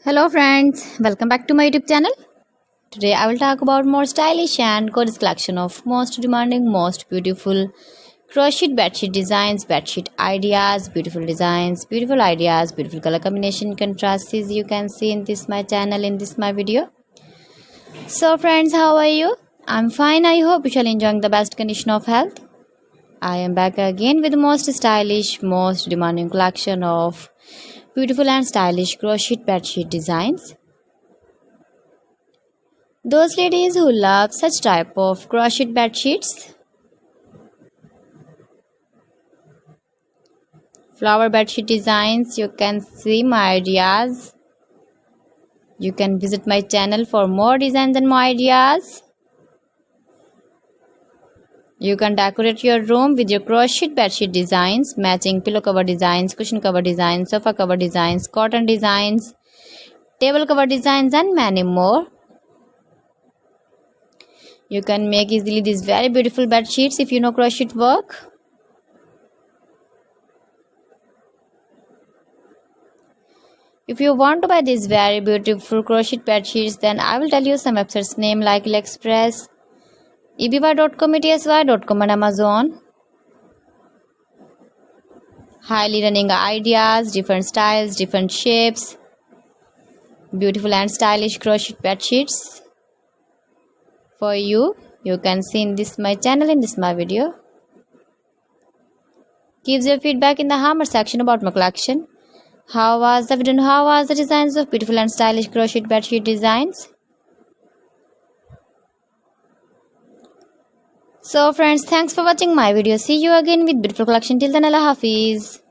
Hello friends, welcome back to my YouTube channel. Today I will talk about more stylish and gorgeous collection of most demanding, most beautiful crochet bedsheet designs, bedsheet ideas, beautiful designs, beautiful ideas, beautiful color combination contrasts you can see in this my channel, in this my video. So friends, how are you? I'm fine. I hope you shall enjoying the best condition of health. I am back again with the most stylish, most demanding collection of beautiful and stylish crochet bedsheet designs. Those ladies who love such type of crochet bedsheets, flower bedsheet designs, you can see my ideas. You can visit my channel for more designs and more ideas. You can decorate your room with your crochet bedsheet designs, matching pillow cover designs, cushion cover designs, sofa cover designs, cotton designs, table cover designs, and many more. You can make easily these very beautiful bed sheets if you know crochet work. If you want to buy these very beautiful crochet bed sheets, then I will tell you some websites name like AliExpress, eby.com, etsy.com, and Amazon. Highly running ideas, different styles, different shapes, beautiful and stylish crochet bed sheets for you. You can see in this my channel, in this my video. Give your feedback in the comment section about my collection. How was the video and how was the designs of beautiful and stylish crochet bed sheet designs? So friends, thanks for watching my video. See you again with beautiful collection. Till then, Allah Hafiz.